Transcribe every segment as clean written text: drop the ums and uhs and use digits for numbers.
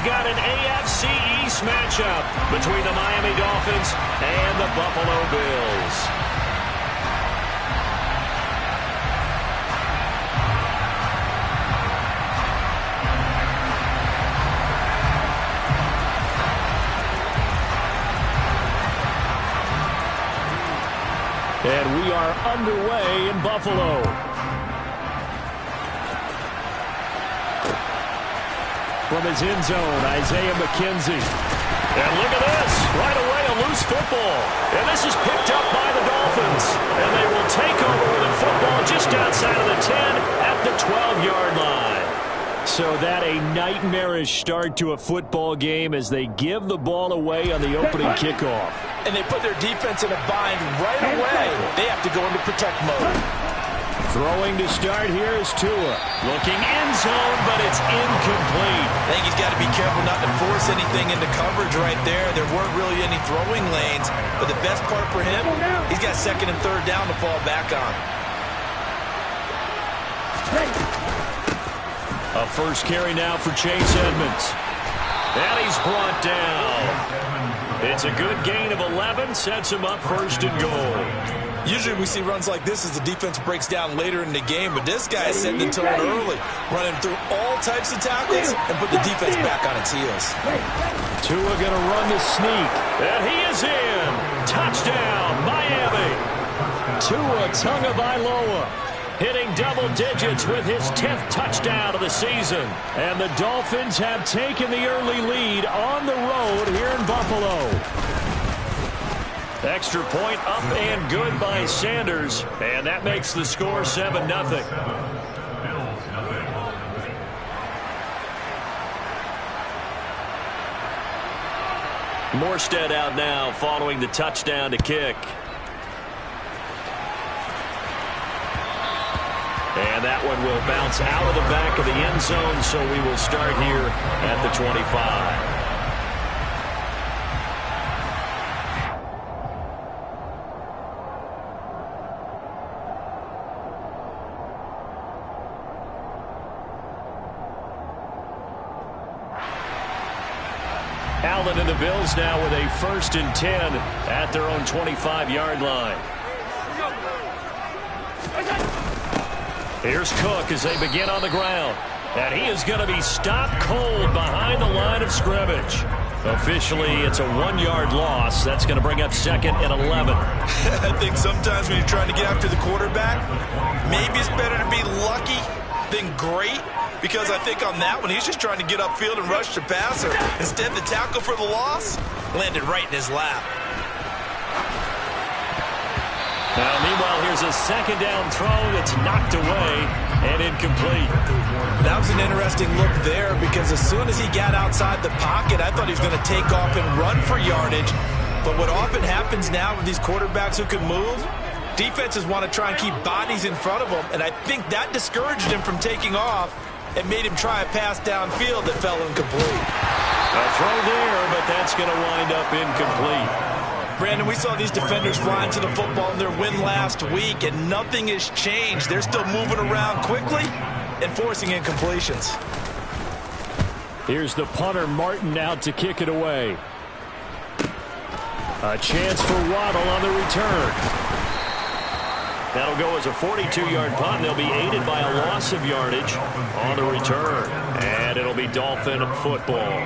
got an AFC East matchup between the Miami Dolphins and the Buffalo Bills. And we are underway in Buffalo. From his end zone, Isaiah McKenzie. And look at this. Right away, a loose football. And this is picked up by the Dolphins. And they will take over with a football just outside of the 10 at the 12-yard line. So that a nightmarish start to a football game as they give the ball away on the opening kickoff. And they put their defense in a bind right away. They have to go into protect mode. Throwing to start here is Tua. Looking end zone, but it's incomplete. I think he's got to be careful not to force anything into coverage right there. There weren't really any throwing lanes. But the best part for him, he's got second and third down to fall back on. A first carry now for Chase Edmonds. And he's brought down. It's a good gain of 11, sets him up first and goal. Usually we see runs like this as the defense breaks down later in the game, but this guy is setting the tone early, running through all types of tackles and put the defense back on its heels. Tua going to run the sneak, and he is in. Touchdown, Miami. Tua Tagovailoa hitting double digits with his 10th touchdown of the season. And the Dolphins have taken the early lead on the road here in Buffalo. Extra point up and good by Sanders. And that makes the score 7-0. Morstead out now following the touchdown to kick. And that one will bounce out of the back of the end zone, so we will start here at the 25. Allen and the Bills now with a first and 10 at their own 25-yard line. Here's Cook as they begin on the ground. And he is going to be stopped cold behind the line of scrimmage. Officially, it's a 1-yard loss. That's going to bring up second and 11. I think sometimes when you're trying to get after the quarterback, maybe it's better to be lucky than great. Because I think on that one, he's just trying to get upfield and rush the passer. Instead, the tackle for the loss landed right in his lap. Now, meanwhile, here's a second down throw that's knocked away and incomplete. That was an interesting look there because as soon as he got outside the pocket, I thought he was going to take off and run for yardage. But what often happens now with these quarterbacks who can move, defenses want to try and keep bodies in front of them, and I think that discouraged him from taking off and made him try a pass downfield that fell incomplete. A throw there, but that's going to wind up incomplete. Brandon, we saw these defenders flying to the football in their win last week, and nothing has changed. They're still moving around quickly and forcing incompletions. Here's the punter, Martin, out to kick it away. A chance for Waddle on the return. That'll go as a 42-yard punt. They'll be aided by a loss of yardage on the return. And it'll be Dolphin football.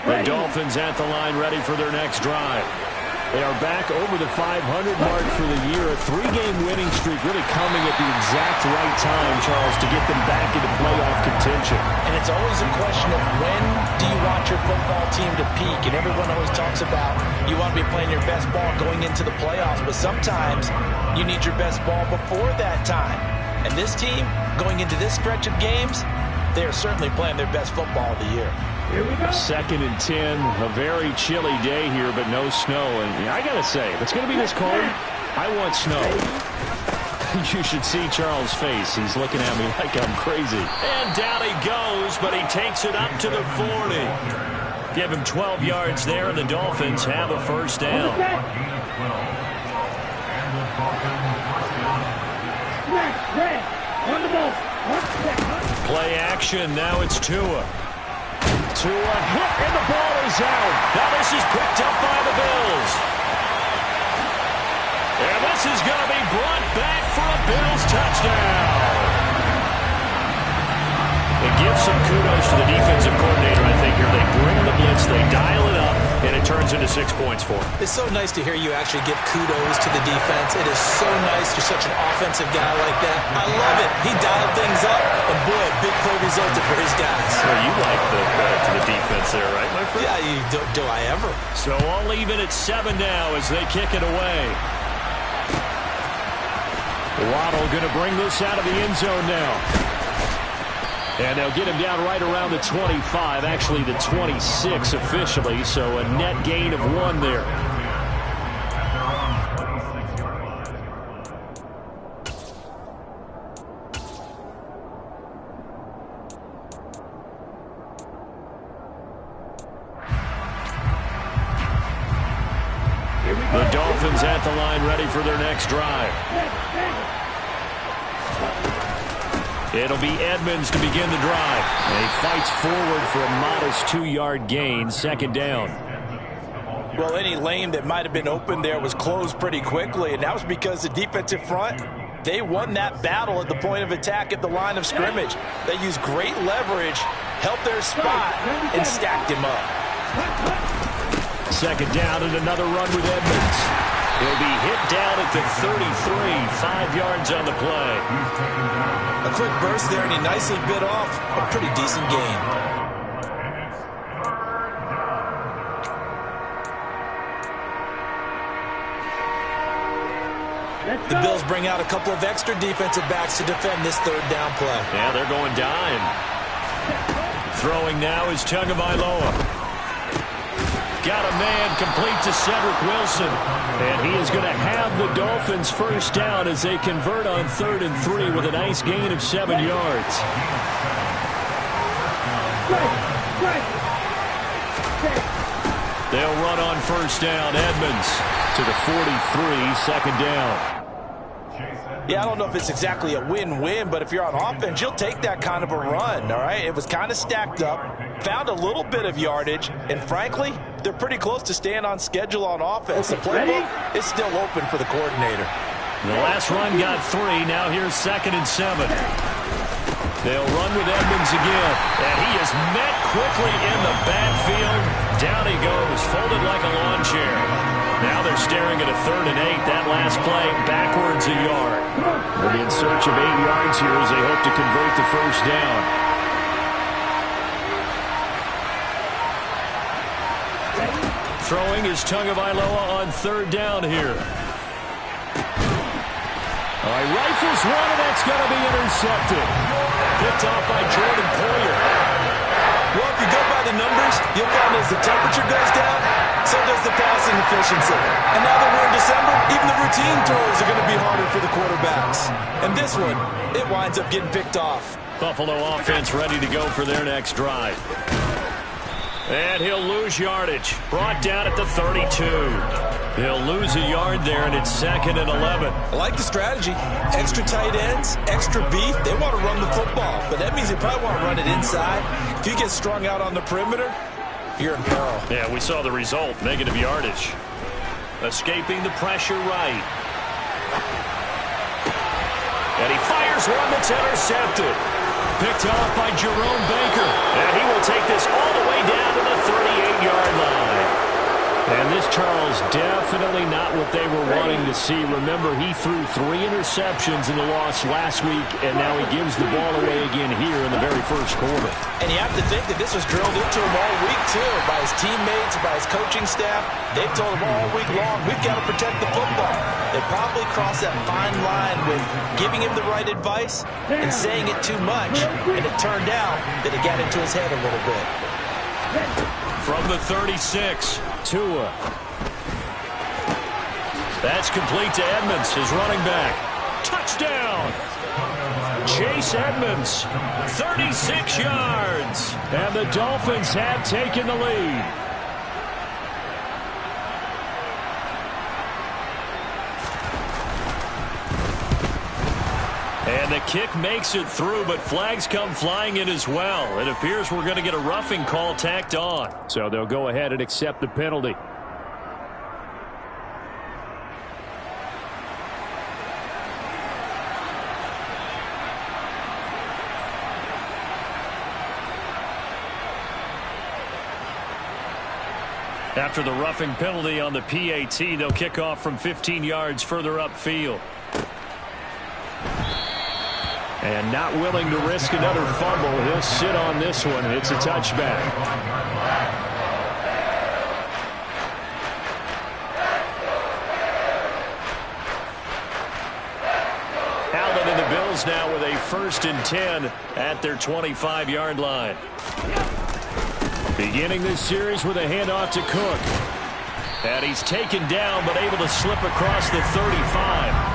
The Dolphins at the line ready for their next drive. They are back over the 500 mark for the year. A 3-game winning streak really coming at the exact right time, Charles, to get them back into playoff contention. And it's always a question of when do you want your football team to peak? And everyone always talks about you want to be playing your best ball going into the playoffs, but sometimes you need your best ball before that time. And this team, going into this stretch of games, they are certainly playing their best football of the year. Here we go. Second and 10, a very chilly day here, but no snow. And I got to say, if it's going to be this cold, I want snow. You should see Charles' face. He's looking at me like I'm crazy. And down he goes, but he takes it up to the 40. Give him 12 yards there, and the Dolphins have a first down. Play action. Now it's Tua. Tua hit, and the ball is out. Now this is picked up by the Bills. And this is going to be brought back for a Bills touchdown. It gives some kudos to the defensive coordinator, I think, here. They bring the blitz, they dial it up, and it turns into 6 points for them. It's so nice to hear you actually give kudos to the defense. It is so nice you're such an offensive guy like that. I love it. He dialed things up, and boy, a big play resulted for his guys. Well, you like the credit to the defense there, right, my friend? Yeah, do I ever. So all even at 7 now as they kick it away. Waddle going to bring this out of the end zone now. And they'll get him down right around the 25, actually the 26 officially, so a net gain of 1 there. The Dolphins at the line ready for their next drive. It'll be Edmonds to begin the drive. And he fights forward for a modest 2-yard gain, 2nd down. Well, any lane that might have been open there was closed pretty quickly, and that was because the defensive front, they won that battle at the point of attack at the line of scrimmage. They used great leverage, helped their spot, and stacked him up. 2nd down and another run with Edmonds. He'll be hit down at the 33, 5 yards on the play. A quick burst there, and he nicely bit off a pretty decent gain. The Bills bring out a couple of extra defensive backs to defend this 3rd down play. Yeah, they're going dime. Throwing now is Tagovailoa. Got a man complete to Cedric Wilson. And he is going to have the Dolphins 1st down as they convert on 3rd and 3 with a nice gain of 7 yards. They'll run on 1st down. Edmonds to the 43, 2nd down. Yeah, I don't know if it's exactly a win-win, but if you're on offense, you'll take that kind of a run, all right? It was kind of stacked up, found a little bit of yardage, and frankly, they're pretty close to staying on schedule on offense. The playbook is still open for the coordinator. The last run got 3. Now here's 2nd and 7. They'll run with Edmonds again, and he is met quickly in the backfield. Down he goes, folded like a lawn chair. Now they're staring at a 3rd and 8. That last play backwards a yard. They'll be in search of 8 yards here as they hope to convert the 1st down. Throwing is Tagovailoa on 3rd down here. All right, rifles one, and that's going to be intercepted. Picked off by Jordan Poyer. Well, if you go by the numbers, you'll find as the temperature goes down, so does the passing efficiency. And now that we're in December, even the routine throws are going to be harder for the quarterbacks. And this one, it winds up getting picked off. Buffalo offense ready to go for their next drive. And he'll lose yardage. Brought down at the 32. He'll lose a yard there, and it's 2nd and 11. I like the strategy. Extra tight ends, extra beef. They want to run the football, but that means they probably want to run it inside. If you get strung out on the perimeter, you're in peril. Yeah, we saw the result. Negative yardage. Escaping the pressure right. And he fires one that's intercepted. Picked off by Jerome Baker. And he will take this all the way down to the 38-yard line. And this, Charles, definitely not what they were wanting to see. Remember, he threw 3 interceptions in the loss last week, and now he gives the ball away again here in the very first quarter. And you have to think that this was drilled into him all week, too, by his teammates, by his coaching staff. They've told him all week long, we've got to protect the football. They probably crossed that fine line with giving him the right advice and saying it too much, and it turned out that it got into his head a little bit. From the 36, Tua. That's complete to Edmonds, his running back. Touchdown! Chase Edmonds, 36 yards. And the Dolphins have taken the lead. And the kick makes it through, but flags come flying in as well. It appears we're going to get a roughing call tacked on. So they'll go ahead and accept the penalty. After the roughing penalty on the PAT, they'll kick off from 15 yards further upfield. And not willing to risk another fumble, he'll sit on this one. It's a touchback. Allen and the Bills now with a 1st and 10 at their 25-yard line. Beginning this series with a handoff to Cook. And he's taken down but able to slip across the 35.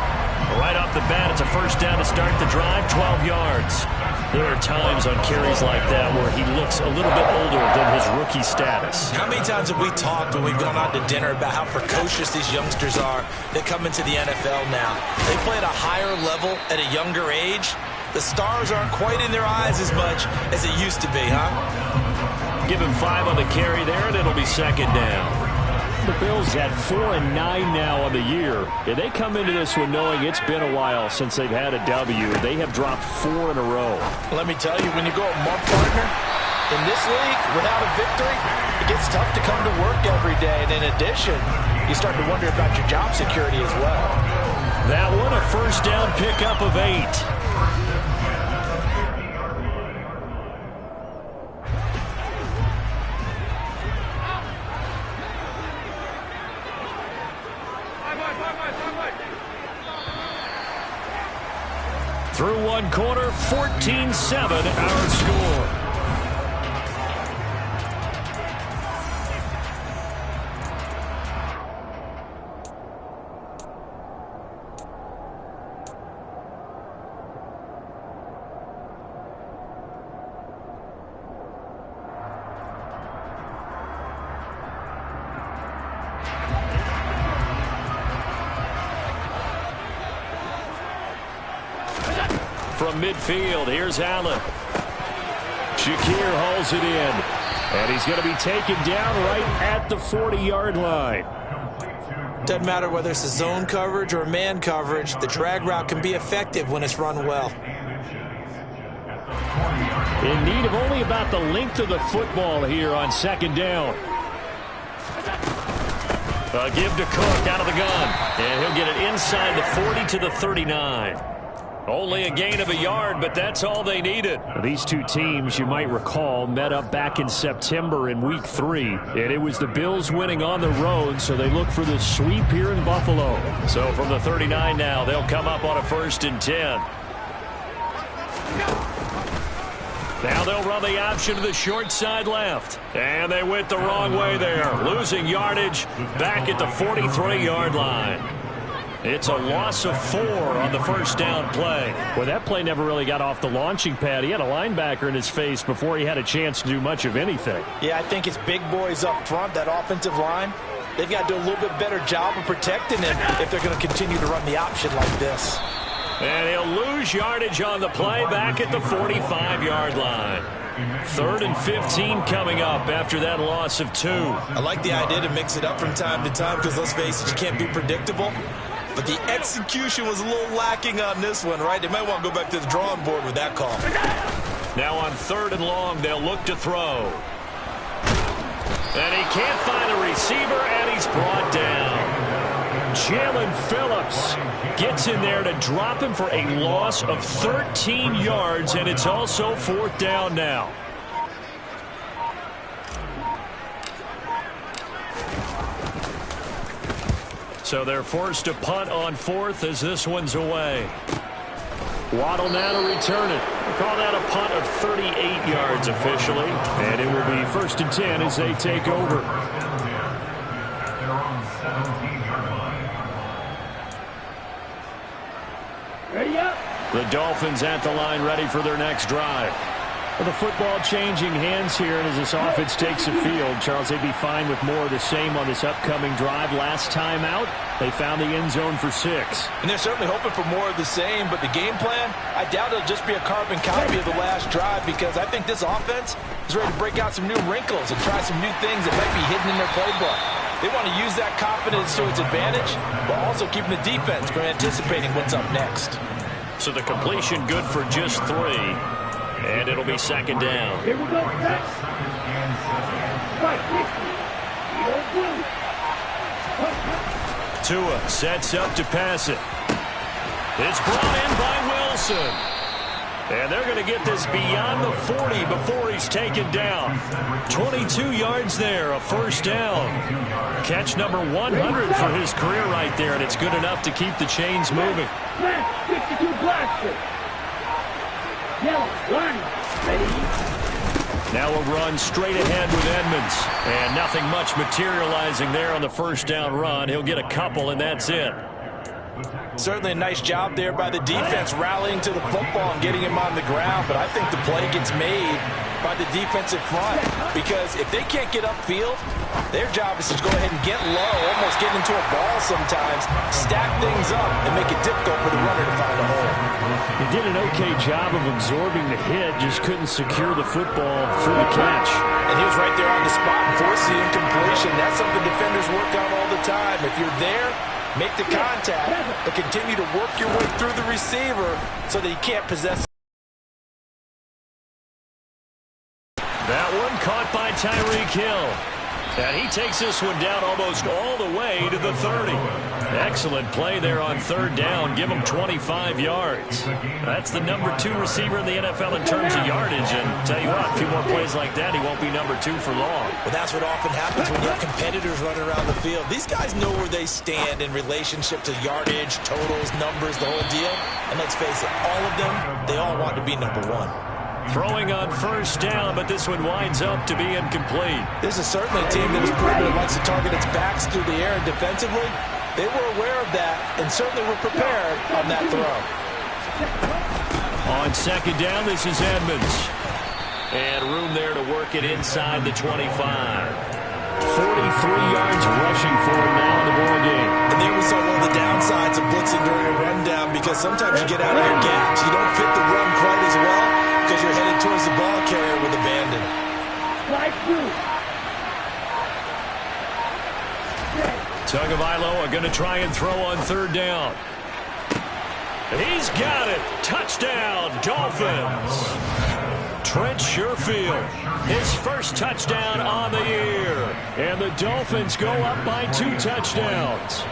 Right off the bat, it's a 1st down to start the drive, 12 yards. There are times on carries like that where he looks a little bit older than his rookie status. How many times have we talked when we've gone out to dinner about how precocious these youngsters are that come into the NFL now? They play at a higher level at a younger age. The stars aren't quite in their eyes as much as it used to be, huh? Give him 5 on the carry there, and it'll be 2nd down. The Bills at 4-9 now on the year. If they come into this one knowing it's been a while since they've had a W, they have dropped 4 in a row. Let me tell you, when you go a month, partner, in this league, without a victory, it gets tough to come to work every day. And in addition, you start to wonder about your job security as well. That one, a 1st down pickup of 8. Through one quarter, 14-7 our score. From midfield, here's Allen. Shakir hauls it in. And he's going to be taken down right at the 40-yard line. Doesn't matter whether it's a zone coverage or man coverage, the drag route can be effective when it's run well. In need of only about the length of the football here on 2nd down. A give to Cook out of the gun. And he'll get it inside the 40 to the 39. Only a gain of a yard, but that's all they needed. These two teams, you might recall, met up back in September in Week 3. And it was the Bills winning on the road, so they look for the sweep here in Buffalo. So from the 39 now, they'll come up on a 1st and 10. Now they'll run the option to the short side left. And they went the wrong way there, losing yardage back at the 43-yard line. It's a loss of 4 on the 1st down play. Well, that play never really got off the launching pad. He had a linebacker in his face before he had a chance to do much of anything. Yeah, I think it's big boys up front, that offensive line. They've got to do a little bit better job of protecting him if they're going to continue to run the option like this. And he'll lose yardage on the play back at the 45-yard line. 3rd and 15 coming up after that loss of 2. I like the idea to mix it up from time to time because, let's face it, you can't be predictable. But the execution was a little lacking on this one, right? They might want to go back to the drawing board with that call. Now on 3rd and long, they'll look to throw. And he can't find a receiver, and he's brought down. Jalen Phillips gets in there to drop him for a loss of 13 yards, and it's also 4th down now. So they're forced to punt on 4th as this one's away. Waddle now to return it. We'll call that a punt of 38 yards officially. And it will be 1st and 10 as they take over. The Dolphins at the line ready for their next drive. Well, the football changing hands here, and as this offense takes the field, Charles, they'd be fine with more of the same on this upcoming drive. Last time out, they found the end zone for 6. And they're certainly hoping for more of the same, but the game plan, I doubt it'll just be a carbon copy of the last drive, because I think this offense is ready to break out some new wrinkles and try some new things that might be hidden in their playbook. They want to use that confidence to its advantage, but also keeping the defense from anticipating what's up next. So the completion good for just 3. And it'll be second down. Here we go. Tua sets up to pass it. It's brought in by Wilson. And they're going to get this beyond the 40 before he's taken down. 22 yards there, a first down. Catch number 100 for his career right there, and it's good enough to keep the chains moving. 62 blaster. Now a run straight ahead with Edmonds. And nothing much materializing there on the first down run. He'll get a couple, and that's it. Certainly a nice job there by the defense rallying to the football and getting him on the ground, but I think the play gets made by the defensive front, because if they can't get upfield, their job is to go ahead and get low, almost get into a ball sometimes, stack things up, and make it difficult for the runner to find a hole. He did an okay job of absorbing the hit, just couldn't secure the football through the catch. And he was right there on the spot and forced the incompletion. That's something defenders work on all the time. If you're there, make the contact, but continue to work your way through the receiver so that he can't possess. That one caught by Tyreek Hill. And he takes this one down almost all the way to the 30. Excellent play there on third down. Give him 25 yards. That's the number 2 receiver in the NFL in terms of yardage. And tell you what, a few more plays like that, he won't be number 2 for long. Well, that's what often happens when you have competitors running around the field. These guys know where they stand in relationship to yardage, totals, numbers, the whole deal. And let's face it, all of them, they all want to be number 1. Throwing on first down, but this one winds up to be incomplete. This is certainly a team that has proven it likes to target its backs through the air, and defensively, they were aware of that and certainly were prepared on that throw. On second down, this is Edmonds. And room there to work it inside the 25. 43 yards rushing for him now in the ball game. And there we saw one of the downsides of blitzing during a rundown, because sometimes you get out of your gaps. You don't fit the run quite as well because you're headed towards the ball carrier with abandon. Tagovailoa going to try and throw on third down. He's got it. Touchdown, Dolphins. Trent Sherfield, his first touchdown on the year. And the Dolphins go up by 2 touchdowns.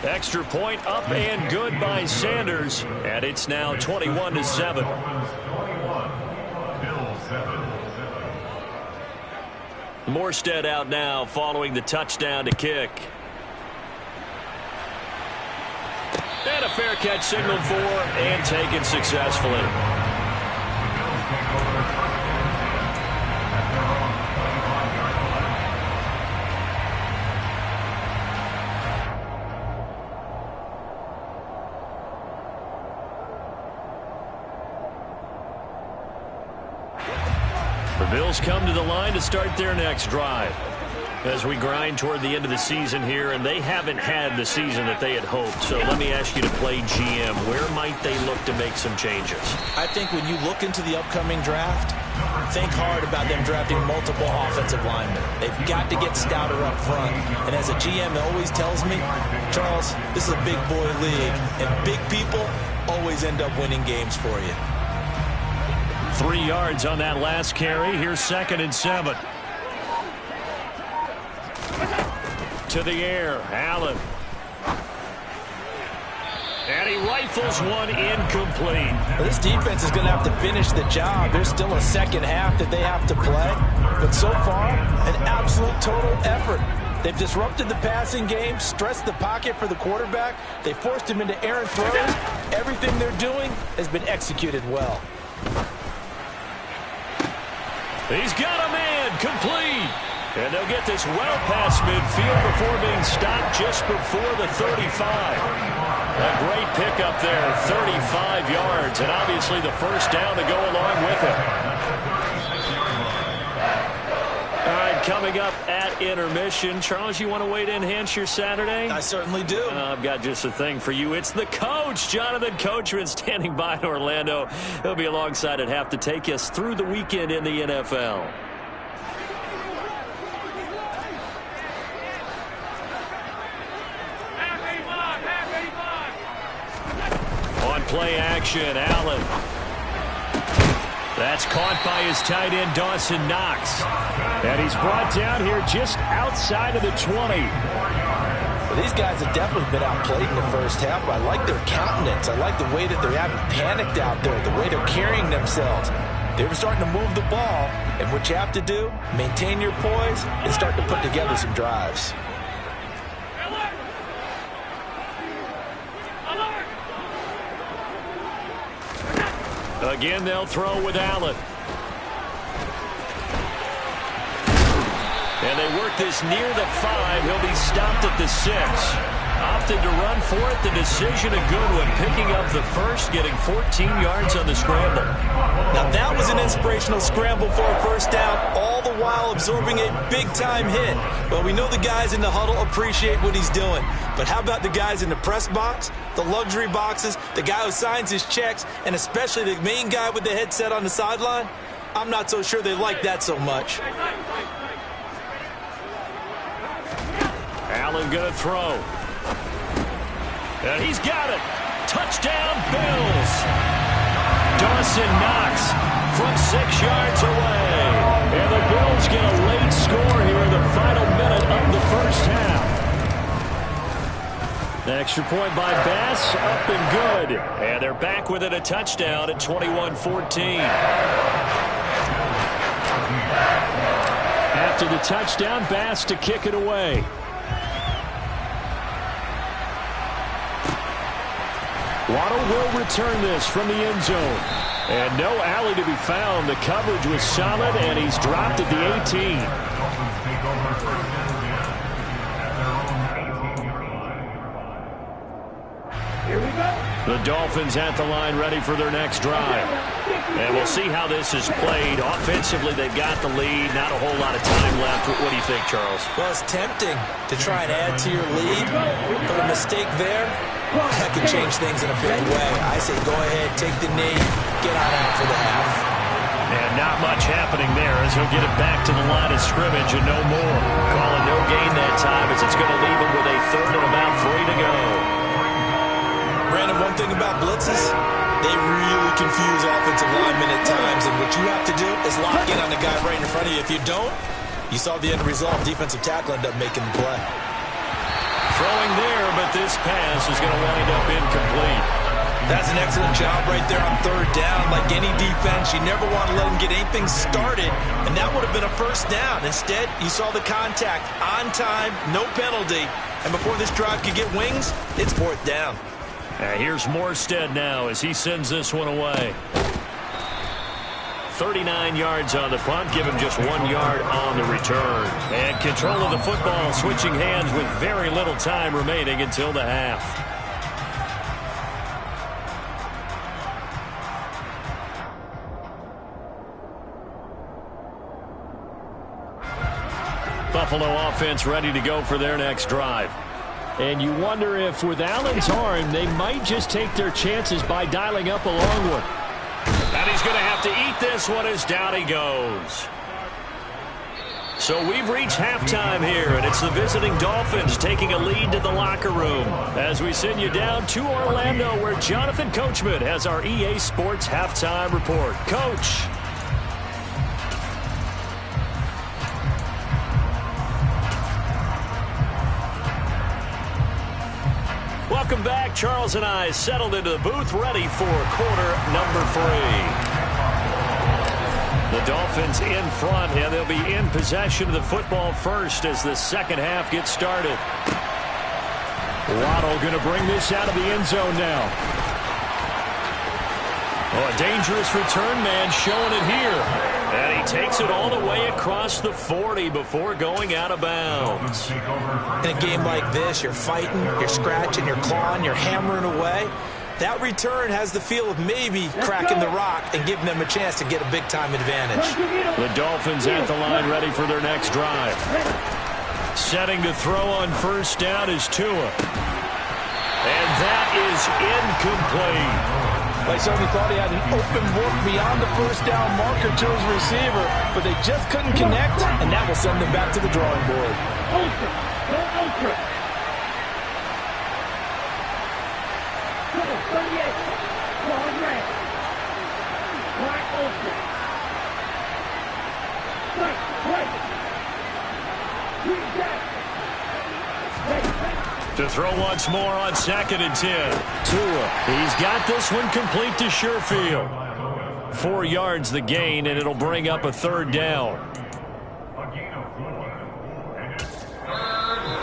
Extra point up and good by Sanders. And it's now 21-7. Morstead out now following the touchdown to kick. And a fair catch signaled for and taken successfully. The Bills come to the line to start their next drive. As we grind toward the end of the season here, and they haven't had the season that they had hoped. So let me ask you to play GM. Where might they look to make some changes? I think when you look into the upcoming draft, think hard about them drafting multiple offensive linemen. They've got to get stouter up front. And as a GM always tells me, Charles, this is a big boy league, and big people always end up winning games for you. 3 yards on that last carry. Here's 2nd and 7. To the air, Allen. And he rifles one incomplete. Well, this defense is going to have to finish the job. There's still a second half that they have to play. But so far, an absolute total effort. They've disrupted the passing game, stressed the pocket for the quarterback. They forced him into errant throws. Everything they're doing has been executed well. He's got a man, complete. And they'll get this well past midfield before being stopped just before the 35. A great pickup there, 35 yards, and obviously the first down to go along with it. All right, coming up at intermission. Charles, you want to wait to enhance your Saturday? I certainly do. I've got just a thing for you. It's the coach, Jonathan Coachman, standing by in Orlando. He'll be alongside at half to take us through the weekend in the NFL. On play action, Allen. That's caught by his tight end, Dawson Knox. And he's brought down here just outside of the 20. Well, these guys have definitely been outplayed in the first half, but I like their countenance. I like the way that they haven't panicked out there, the way they're carrying themselves. They were starting to move the ball, and what you have to do, maintain your poise and start to put together some drives. Again, they'll throw with Allen. And they work this near the 5. He'll be stopped at the 6. Opted to run for it. The decision a good one. Picking up the first, getting 14 yards on the scramble. Now that was an inspirational scramble for a first down, all the while absorbing a big-time hit. Well, we know the guys in the huddle appreciate what he's doing. But how about the guys in the press box, the luxury boxes, the guy who signs his checks, and especially the main guy with the headset on the sideline? I'm not so sure they like that so much. Allen going to throw. And he's got it. Touchdown, Bills. Dawson Knox from 6 yards away. And the Bills get a late score here in the final minute of the first half. The extra point by Bass, up and good. And they're back within a touchdown at 21-14. After the touchdown, Bass to kick it away. Waddle will return this from the end zone. And no alley to be found. The coverage was solid, and he's dropped at the 18. Here we go. The Dolphins at the line ready for their next drive. And we'll see how this is played. Offensively, they've got the lead. Not a whole lot of time left. What do you think, Charles? Well, it's tempting to try and add to your lead, but a mistake there, that can change things in a big way. I say go ahead, take the knee, get on out for the half. And not much happening there as he'll get it back to the line of scrimmage and no more. Calling no gain that time as it's going to leave him with a 3rd and about 3 to go. Brandon, one thing about blitzes, they really confuse offensive linemen at times, and what you have to do is lock in on the guy right in front of you. If you don't, you saw the end result. Defensive tackle ended up making the play. Throwing there, but this pass is going to wind up incomplete. That's an excellent job right there on 3rd down. Like any defense, you never want to let them get anything started, and that would have been a first down. Instead, you saw the contact on time, no penalty, and before this drive could get wings, it's 4th down. Here's Morstead now as he sends this one away. 39 yards on the punt, give him just 1 yard on the return. And control of the football, switching hands with very little time remaining until the half. Buffalo offense ready to go for their next drive. And you wonder if with Allen's arm, they might just take their chances by dialing up a long one. And he's going to have to eat this one as down he goes. So we've reached halftime here, and it's the visiting Dolphins taking a lead to the locker room as we send you down to Orlando where Jonathan Coachman has our EA Sports halftime report. Coach. Welcome back. Charles and I settled into the booth ready for quarter number 3. The Dolphins in front, and they'll be in possession of the football first as the second half gets started. Waddle going to bring this out of the end zone now. Oh, a dangerous return man showing it here. And he takes it all the way across the 40 before going out of bounds. In a game like this, you're fighting, you're scratching, you're clawing, you're hammering away. That return has the feel of maybe cracking the rock and giving them a chance to get a big-time advantage. The Dolphins at the line ready for their next drive. Setting to throw on first down is Tua. And that is incomplete. They certainly thought he had an open look beyond the first down marker to his receiver, but they just couldn't connect, and that will send them back to the drawing board. Ultra. Go ultra. Go, 38. Long red. Black ultra. Right, right. Green jack. To throw once more on 2nd and 10. Tua, he's got this one complete to Sherfield. 4 yards the gain, and it'll bring up a 3rd down.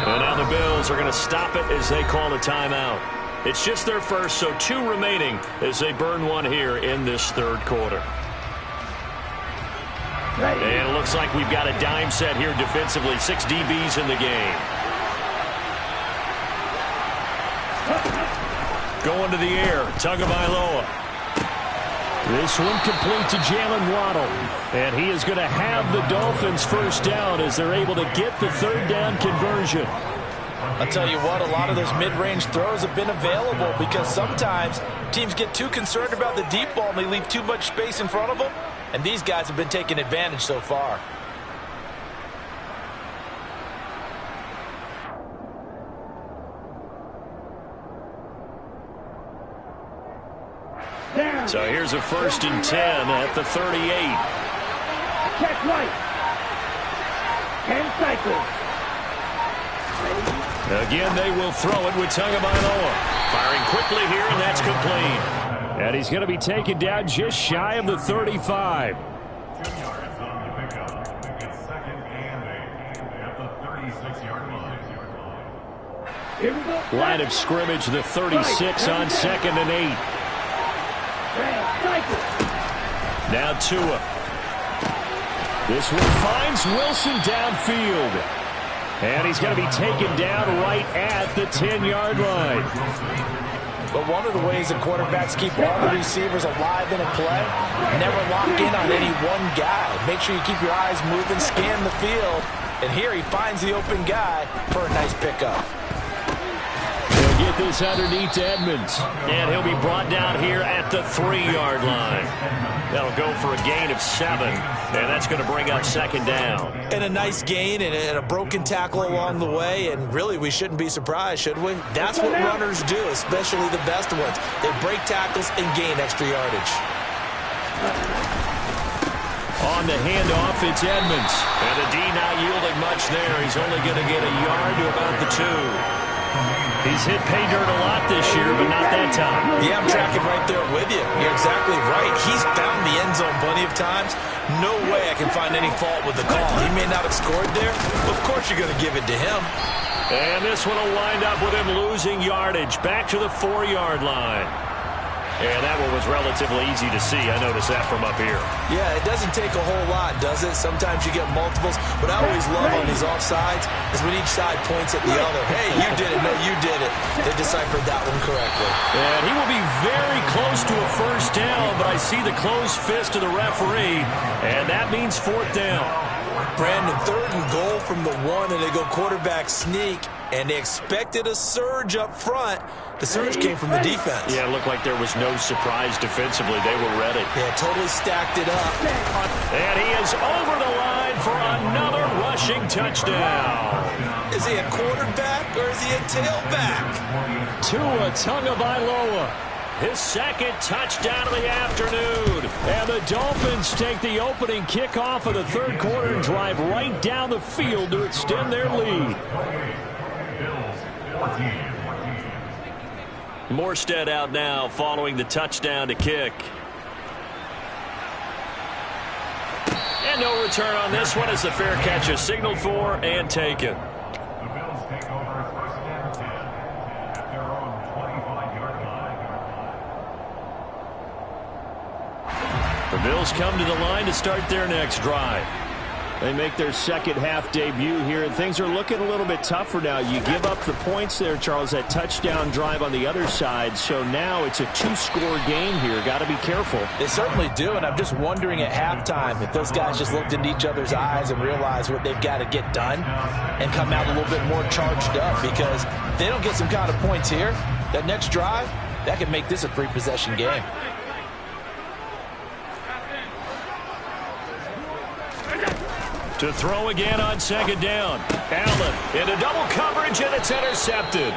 And now the Bills are going to stop it as they call a timeout. It's just their first, so 2 remaining as they burn one here in this 3rd quarter. And it looks like we've got a dime set here defensively. 6 DBs in the game. Going to the air, Tagovailoa. This one complete to Jalen Waddle. And he is going to have the Dolphins first down as they're able to get the 3rd down conversion. I'll tell you what, a lot of those mid-range throws have been available because sometimes teams get too concerned about the deep ball and they leave too much space in front of them. And these guys have been taking advantage so far. So here's a 1st and 10 at the 38. Check right. 10 cycles. Again, they will throw it with Tagovailoa. Firing quickly here, and that's complete. And he's going to be taken down just shy of the 35. Line of scrimmage, the 36 on 2nd and 8. Now Tua. This one finds Wilson downfield. And he's going to be taken down right at the 10-yard line. But one of the ways that quarterbacks keep all the receivers alive in a play, never lock in on any one guy. Make sure you keep your eyes moving, scan the field. And here he finds the open guy for a nice pickup. He'll get this underneath to Edmonds. And he'll be brought down here at the 3-yard line. That'll go for a gain of 7. And that's going to bring up 2nd down. And a nice gain and a broken tackle along the way. And really, we shouldn't be surprised, should we? That's what runners do, especially the best ones. They break tackles and gain extra yardage. On the handoff, it's Edmonds. And the D not yielding much there. He's only going to get a yard to about the 2. He's hit pay dirt a lot this year, but not that time. Yeah, I'm tracking right there with you. You're exactly right. He's found the end zone plenty of times. No way I can find any fault with the call. He may not have scored there, but of course you're going to give it to him. And this one will wind up with him losing yardage back to the 4-yard line. And that one was relatively easy to see. I noticed that from up here. Yeah, it doesn't take a whole lot, does it? Sometimes you get multiples. What I always love on these offsides is when each side points at the other. Hey, you did it. No, you did it. They deciphered that one correctly. And he will be very close to a first down, but I see the closed fist of the referee, and that means 4th down. Brandon, 3rd and goal from the 1, and they go quarterback sneak, and they expected a surge up front. The surge came from the defense. Yeah, it looked like there was no surprise defensively. They were ready. Yeah, totally stacked it up. And he is over the line for another rushing touchdown. Is he a quarterback or is he a tailback? Tua Tagovailoa. His 2nd touchdown of the afternoon. And the Dolphins take the opening kickoff of the 3rd quarter and drive right down the field to extend their lead. Morstead out now following the touchdown to kick. And no return on this one as the fair catch is signaled for and taken. The Bills come to the line to start their next drive. They make their second half debut here, and things are looking a little bit tougher now. You give up the points there, Charles, that touchdown drive on the other side. So now it's a two-score game here. Got to be careful. They certainly do, and I'm just wondering at halftime if those guys just looked into each other's eyes and realized what they've got to get done and come out a little bit more charged up, because if they don't get some kind of points here, that next drive, that could make this a three-possession game. To throw again on second down. Allen into double coverage, and it's intercepted.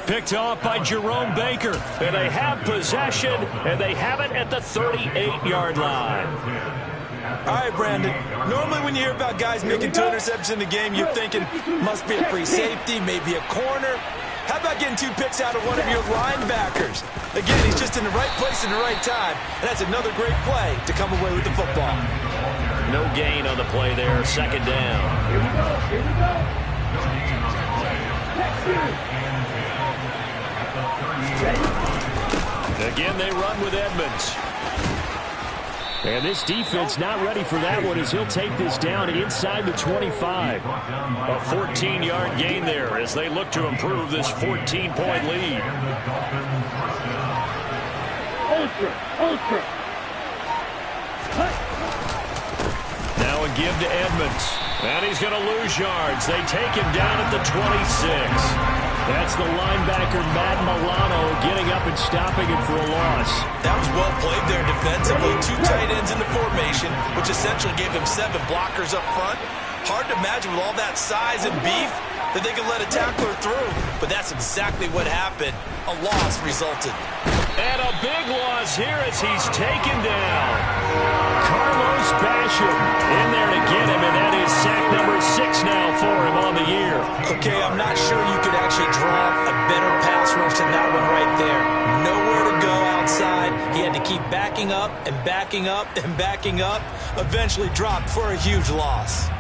Picked off by Jerome Baker. And they have possession, and they have it at the 38-yard line. All right, Brandon. Normally when you hear about guys making 2 interceptions in the game, you're thinking must be a free safety, maybe a corner. How about getting 2 picks out of one of your linebackers? Again, he's just in the right place at the right time, and that's another great play to come away with the football. No gain on the play there. Second down. Here we go. Here we go. Again, they run with Edmonds. And this defense not ready for that one, as he'll take this down inside the 25. A 14-yard gain there as they look to improve this 14-point lead. Ultra. Now a give to Edmonds. And he's going to lose yards. They take him down at the 26. That's the linebacker, Matt Milano, getting up and stopping him for a loss. That was well played there defensively. 2 tight ends in the formation, which essentially gave him 7 blockers up front. Hard to imagine with all that size and beef that they could let a tackler through. But that's exactly what happened. A loss resulted. And a big loss here as he's taken down. Carlos Basham in there to get him, and that is sack number 6 now for him on the year. Okay, I'm not sure you could actually draw a better pass rush than that one right there. Nowhere to go outside. He had to keep backing up and backing up and backing up. Eventually dropped for a huge loss.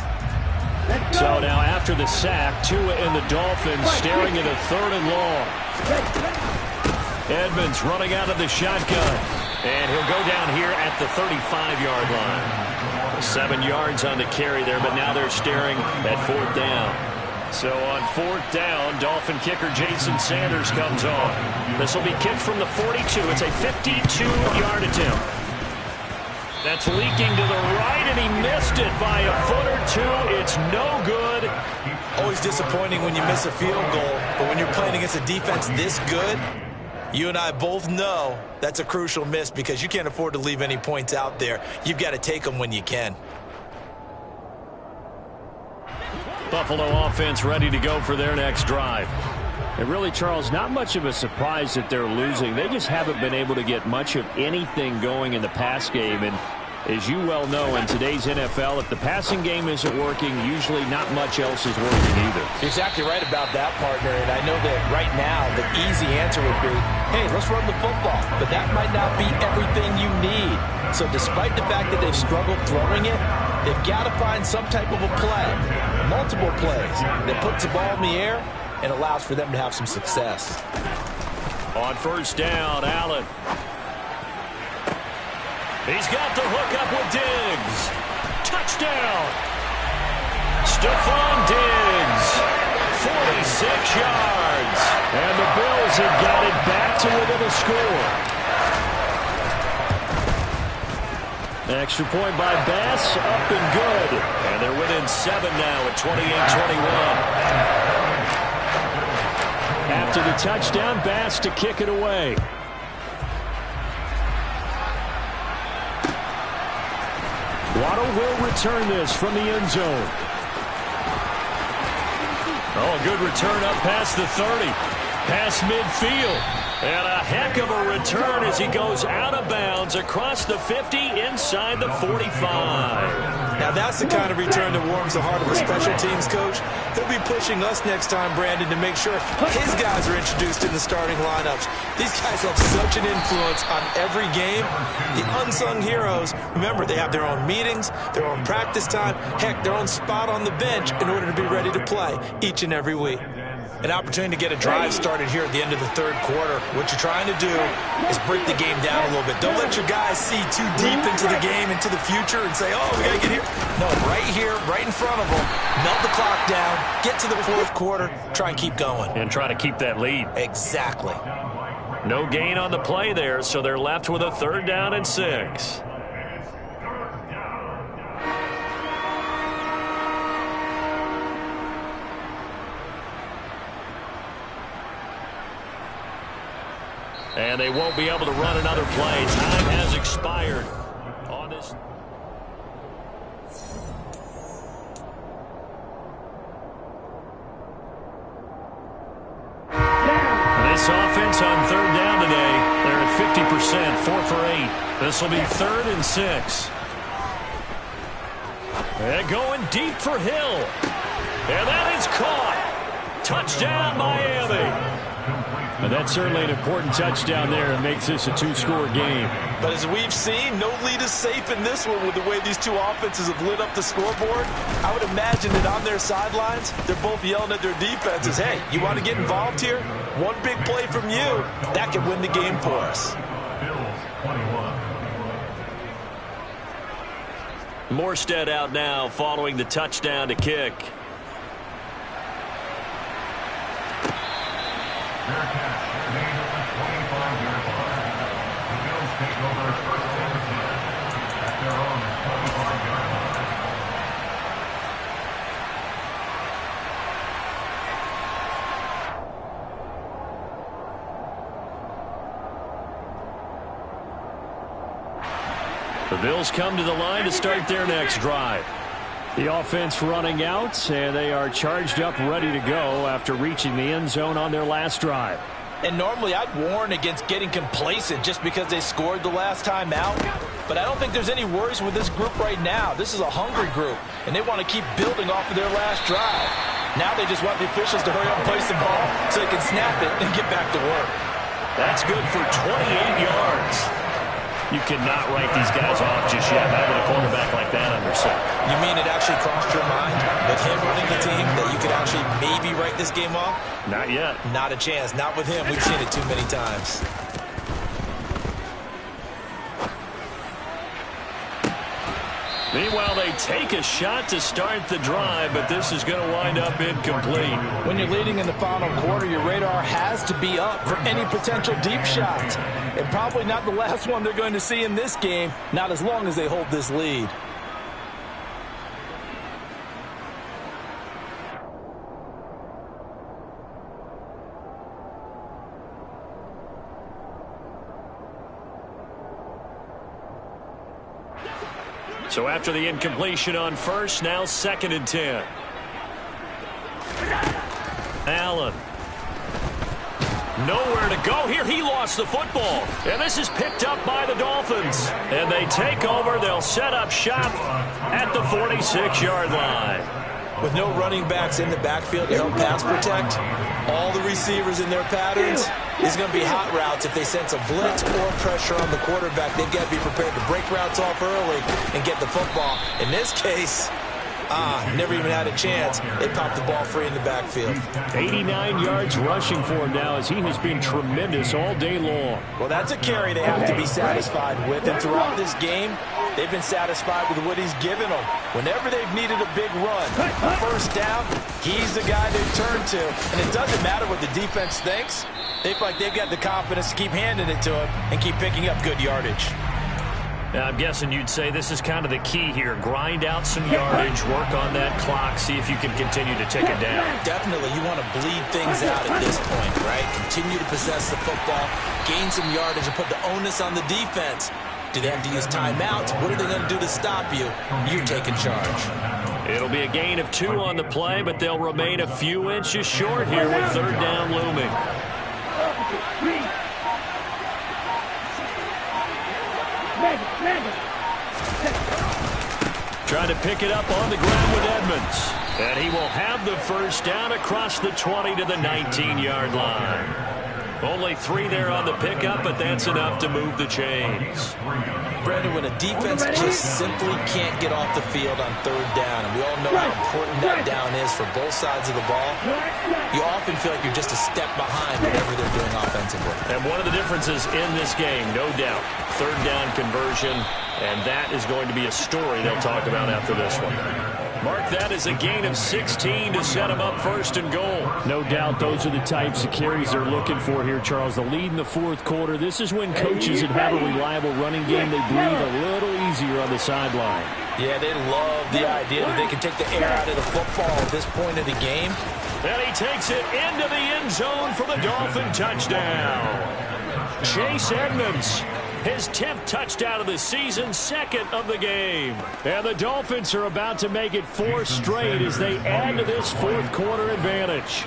So now after the sack, Tua and the Dolphins staring at a 3rd and long. Edmonds running out of the shotgun. And he'll go down here at the 35-yard line. 7 yards on the carry there, but now they're staring at 4th down. So on 4th down, Dolphin kicker Jason Sanders comes on. This will be kicked from the 42. It's a 52-yard attempt. That's leaking to the right, and he missed it by a foot or 2. It's no good. Always disappointing when you miss a field goal, but when you're playing against a defense this good, you and I both know that's a crucial miss, because you can't afford to leave any points out there. You've got to take them when you can. Buffalo offense ready to go for their next drive. And really, Charles, not much of a surprise that they're losing. They just haven't been able to get much of anything going in the pass game. And as you well know, in today's NFL, if the passing game isn't working, usually not much else is working either. You're exactly right about that, partner. And I know that right now the easy answer would be, hey, let's run the football. But that might not be everything you need. So despite the fact that they've struggled throwing it, they've got to find some type of a play, multiple plays, that puts the ball in the air and allows for them to have some success. On 1st down, Allen. He's got the hook up with Diggs. Touchdown. Stephon Diggs. 46 yards. And the Bills have got it back to within a score. Extra point by Bass, up and good. And they're within 7 now at 28-21. After the touchdown, Bass to kick it away. Waddle will return this from the end zone. Oh, good return up past the 30. Past midfield. And a heck of a return as he goes out of bounds across the 50 inside the 45. Now that's the kind of return that warms the heart of a special teams coach. He'll be pushing us next time, Brandon, to make sure his guys are introduced in the starting lineups. These guys have such an influence on every game. The unsung heroes, remember, they have their own meetings, their own practice time, heck, their own spot on the bench in order to be ready to play each and every week. An opportunity to get a drive started here at the end of the third quarter. What you're trying to do is break the game down a little bit. Don't let your guys see too deep into the game, into the future, and say, oh, we got to get here. No, right here, right in front of them. Melt the clock down, get to the fourth quarter, try and keep going. And try to keep that lead. Exactly. No gain on the play there, so they're left with a 3rd down and 6. And they won't be able to run another play. Time has expired on this. This offense on 3rd down today, they're at 50%, 4 for 8. This will be 3rd and 6. They're going deep for Hill. And that is caught. Touchdown, Miami. And that's certainly an important touchdown there. It makes this a 2-score game. But as we've seen, no lead is safe in this one with the way these two offenses have lit up the scoreboard. I would imagine that on their sidelines, they're both yelling at their defenses, hey, you want to get involved here? One big play from you, that could win the game for us. Morstead out now following the touchdown to kick. The Bills come to the line to start their next drive. The offense running out, and they are charged up, ready to go after reaching the end zone on their last drive. And normally I'd warn against getting complacent just because they scored the last time out. But I don't think there's any worries with this group right now. This is a hungry group, and they want to keep building off of their last drive. Now they just want the officials to hurry up and place the ball so they can snap it and get back to work. That's good for 28 yards. You cannot write these guys off just yet, having a quarterback like that under center. You mean it actually crossed your mind with him running the team that you could actually maybe write this game off? Not yet. Not a chance. Not with him. We've seen it too many times. Meanwhile, they take a shot to start the drive, but this is going to wind up incomplete. When you're leading in the final quarter, your radar has to be up for any potential deep shots. And probably not the last one they're going to see in this game, not as long as they hold this lead. So after the incompletion on first, now 2nd and 10. Allen. Nowhere to go here. He lost the football. And this is picked up by the Dolphins. And they take over. They'll set up shop at the 46-yard line. With no running backs in the backfield to help pass protect, all the receivers in their patterns, it's going to be hot routes. If they sense a blitz or pressure on the quarterback, they've got to be prepared to break routes off early and get the football. In this case, never even had a chance. They popped the ball free in the backfield. 89 yards rushing for him now as he has been tremendous all day long. Well, that's a carry they have to be satisfied with. And throughout this game, they've been satisfied with what he's given them. Whenever they've needed a big run, a first down, he's the guy they turn to. And it doesn't matter what the defense thinks. They feel like they've got the confidence to keep handing it to him and keep picking up good yardage. Now, I'm guessing you'd say this is kind of the key here. Grind out some yardage, work on that clock, see if you can continue to tick it down. Definitely. You want to bleed things out at this point, right? Continue to possess the football, gain some yardage, and put the onus on the defense. Do they have to use timeouts? What are they going to do to stop you? You're taking charge. It'll be a gain of 2 on the play, but they'll remain a few inches short here with 3rd down looming. Trying to pick it up on the ground with Edmonds. And he will have the first down across the 20 to the 19-yard line. Only 3 there on the pickup, but that's enough to move the chains. Brandon, when a defense just simply can't get off the field on 3rd down, and we all know how important that down is for both sides of the ball, you often feel like you're just a step behind whatever they're doing offensively. And one of the differences in this game, no doubt, 3rd down conversion, and that is going to be a story they'll talk about after this one. Mark that as a gain of 16 to set them up 1st and goal. No doubt those are the types of carries they're looking for here, Charles. The lead in the 4th quarter. This is when coaches that have a reliable running game, they breathe a little easier on the sideline. Yeah, they love the idea that they can take the air out of the football at this point of the game. And he takes it into the end zone for the Dolphin touchdown. Chase Edmonds, his 10th touchdown of the season, 2nd of the game. And the Dolphins are about to make it 4 straight as they add to this 4th quarter advantage.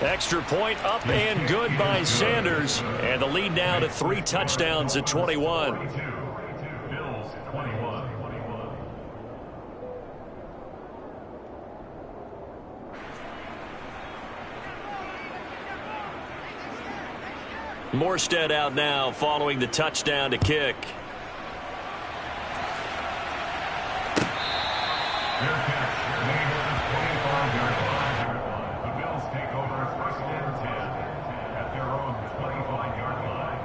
Extra point up and good by Sanders. And the lead now to 3 touchdowns at 21. Morstead out now following the touchdown to kick. The Bills take over 1st and 10 at their own 25-yard line.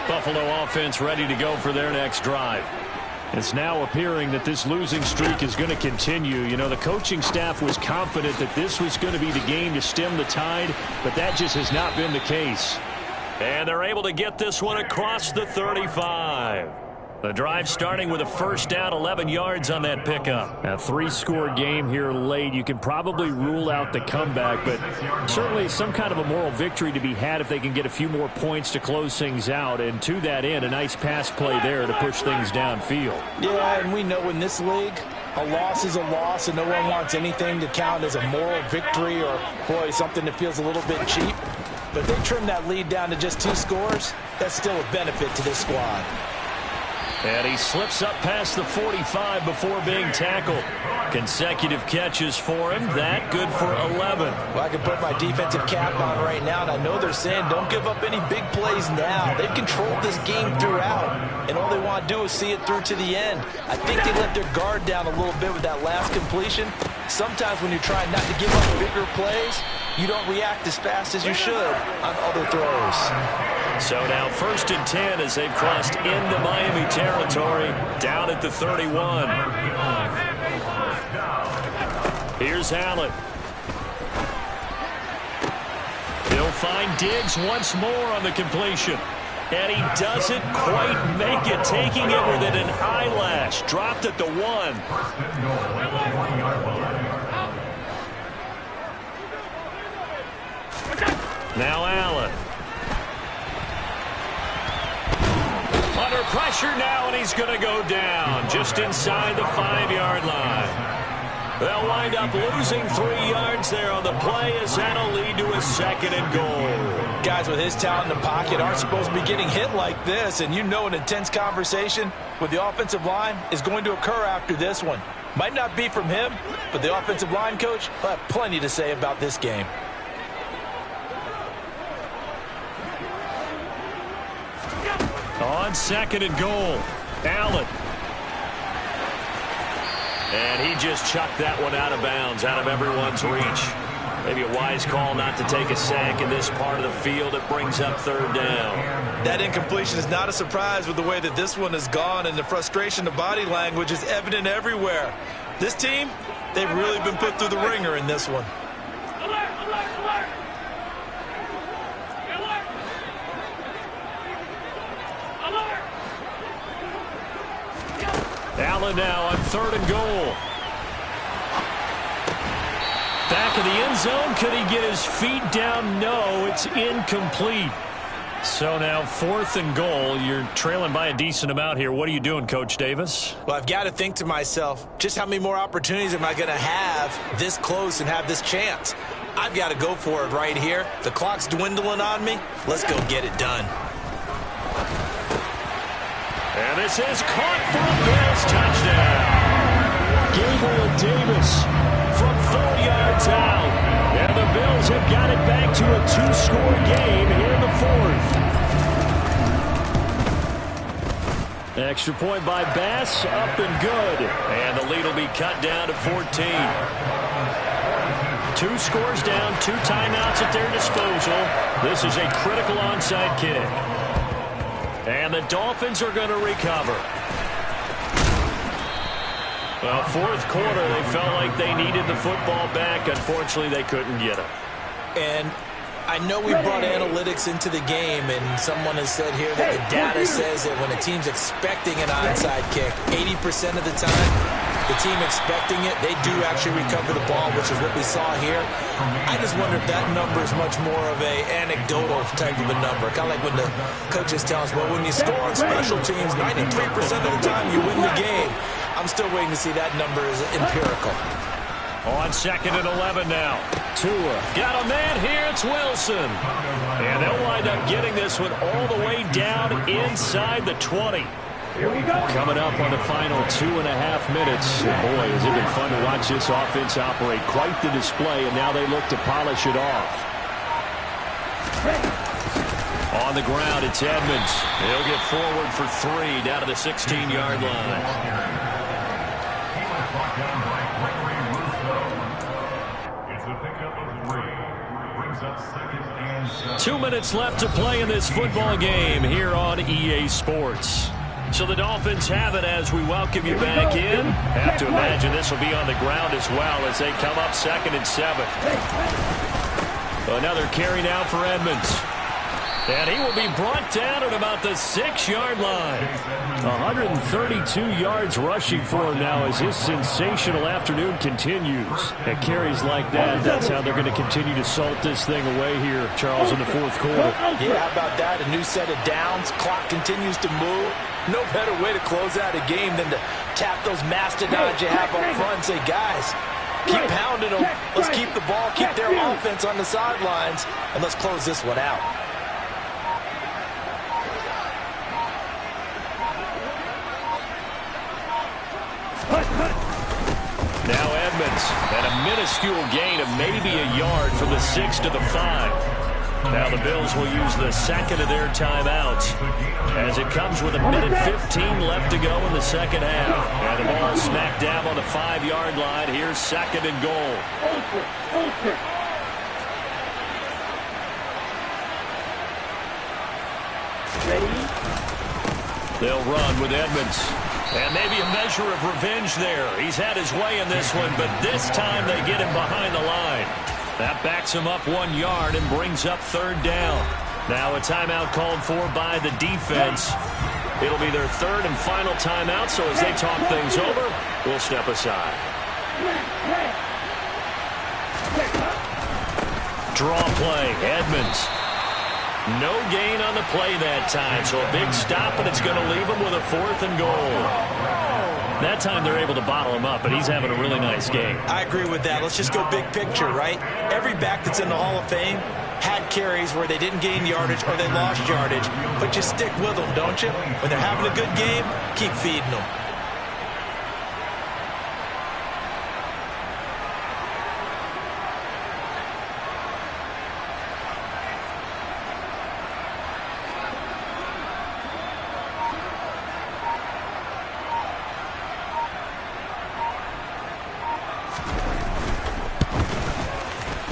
Buffalo offense ready to go for their next drive. It's now appearing that this losing streak is going to continue. You know, the coaching staff was confident that this was going to be the game to stem the tide, but that just has not been the case. And they're able to get this one across the 35. The drive starting with a 1st down, 11 yards on that pickup. A 3-score game here late. You can probably rule out the comeback, but certainly some kind of a moral victory to be had if they can get a few more points to close things out. And to that end, a nice pass play there to push things downfield. Yeah, and we know in this league, a loss is a loss, and no one wants anything to count as a moral victory or, boy, something that feels a little bit cheap. But if they trim that lead down to just 2 scores, that's still a benefit to this squad. And he slips up past the 45 before being tackled. Consecutive catches for him. That good for 11. Well, I can put my defensive cap on right now, and I know they're saying don't give up any big plays now. They've controlled this game throughout, and all they want to do is see it through to the end. I think they let their guard down a little bit with that last completion. Sometimes when you're trying not to give up bigger plays, you don't react as fast as you should on other throws. So now 1st and 10 as they've crossed into Miami territory, down at the 31. Here's Allen. He'll find Diggs once more on the completion. And he doesn't quite make it, taking it with an eyelash. Dropped at the 1. Now Allen. Under pressure now, and he's going to go down just inside the 5-yard line. They'll wind up losing 3 yards there on the play as that'll lead to a 2nd and goal. Guys with his talent in the pocket aren't supposed to be getting hit like this, and you know an intense conversation with the offensive line is going to occur after this one. Might not be from him, but the offensive line coach will have plenty to say about this game. On 2nd and goal, Allen. And he just chucked that one out of bounds, out of everyone's reach. Maybe a wise call not to take a sack in this part of the field. It brings up 3rd down. That incompletion is not a surprise with the way that this one has gone, and the frustration, the body language is evident everywhere. This team, they've really been put through the ringer in this one. Allen now on 3rd and goal. Back in the end zone. Could he get his feet down? No, it's incomplete. So now 4th and goal. You're trailing by a decent amount here. What are you doing, Coach Davis? Well, I've got to think to myself, just how many more opportunities am I going to have this close and have this chance? I've got to go for it right here. The clock's dwindling on me. Let's go get it done. And this is caught for a Bills touchdown. Gabriel Davis from 4 yards out. And the Bills have got it back to a 2-score game here in the fourth. Extra point by Bass, up and good. And the lead will be cut down to 14. 2 scores down, 2 timeouts at their disposal. This is a critical onside kick. And the Dolphins are going to recover. Well, fourth quarter, they felt like they needed the football back. Unfortunately, they couldn't get it. And I know we brought analytics into the game, and someone has said here that the data says that when a team's expecting an onside kick, 80% of the time, the team expecting it, they do actually recover the ball, which is what we saw here. I just wonder if that number is much more of a anecdotal type of a number. Kind of like when the coaches tell us, well, when you score on special teams, 93% of the time you win the game. I'm still waiting to see that number is empirical. On 2nd and 11 now. Tua got a man here. It's Wilson. And they'll wind up getting this one all the way down inside the 20. Here we go. Coming up on the final 2.5 minutes. Boy, has it been fun to watch this offense operate. Quite the display, and now they look to polish it off. On the ground, it's Edmonds. He'll get forward for 3 down to the 16-yard line. 2 minutes left to play in this football game here on EA Sports. So the Dolphins have it as we welcome you back in. Have to imagine this will be on the ground as well as they come up 2nd and 7. Another carry now for Edmonds. And he will be brought down at about the 6-yard line. 132 yards rushing for him now as his sensational afternoon continues. At carries like that, that's how they're going to continue to salt this thing away here, Charles, in the fourth quarter. Yeah, how about that? A new set of downs. Clock continues to move. No better way to close out a game than to tap those mastodons you have up front and say, guys, keep pounding them. Let's keep the ball, keep their offense on the sidelines, and let's close this one out. Now Edmonds at a minuscule gain of maybe a yard from the 6 to the 5. Now the Bills will use the second of their timeouts as it comes with 1:15 left to go in the second half. And the ball smacked down on the 5-yard line. Here's 2nd and goal. Ready? They'll run with Edmonds. And maybe a measure of revenge there. He's had his way in this one, but this time they get him behind the line. That backs him up 1 yard and brings up 3rd down. Now a timeout called for by the defense. It'll be their 3rd and final timeout, so as they talk things over, we'll step aside. Draw play, Edmonds. No gain on the play that time, so a big stop, and it's going to leave him with a 4th and goal. That time they're able to bottle him up, but he's having a really nice game. I agree with that. Let's just go big picture, right? Every back that's in the Hall of Fame had carries where they didn't gain yardage or they lost yardage, but you stick with them, don't you? When they're having a good game, keep feeding them.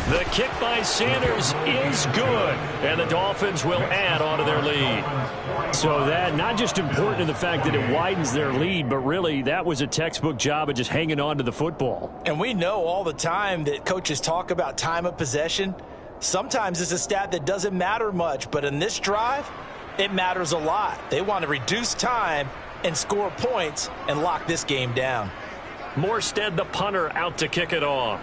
The kick by Sanders is good, and the Dolphins will add on to their lead. So that not just important in the fact that it widens their lead, but really that was a textbook job of just hanging on to the football. And we know all the time that coaches talk about time of possession. Sometimes it's a stat that doesn't matter much, but in this drive, it matters a lot. They want to reduce time and score points and lock this game down. Morstead, the punter, out to kick it off.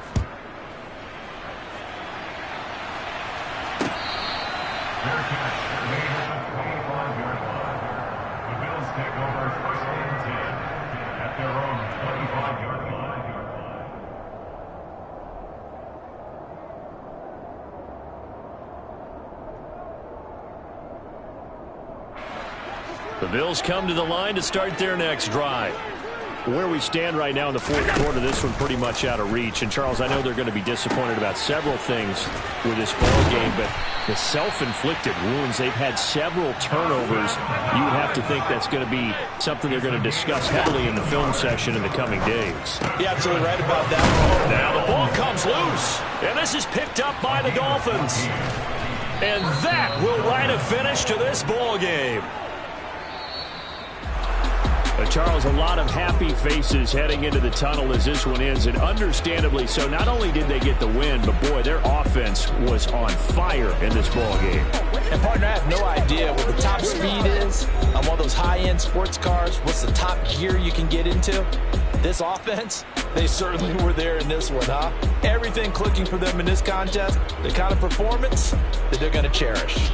Fair catch made at the 25-yard line. The Bills take over 1st and 10 at their own 25-yard line. The Bills come to the line to start their next drive. Where we stand right now in the fourth quarter, this one pretty much out of reach. And, Charles, I know they're going to be disappointed about several things with this ball game, but the self-inflicted wounds, they've had several turnovers. You would have to think that's going to be something they're going to discuss heavily in the film session in the coming days. You're absolutely right about that. Now the ball comes loose, and this is picked up by the Dolphins. And that will write a finish to this ball game. Charles, a lot of happy faces heading into the tunnel as this one ends, and understandably so. Not only did they get the win, but, boy, their offense was on fire in this ball game. And, partner, I have no idea what the top speed is on one of those high-end sports cars. What's the top gear you can get into? This offense, they certainly were there in this one, huh? Everything clicking for them in this contest, the kind of performance that they're going to cherish.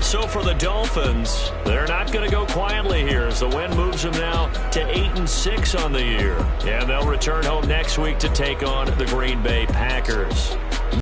So for the Dolphins, they're not going to go quietly here as the win moves them now to 8-6 on the year. And they'll return home next week to take on the Green Bay Packers.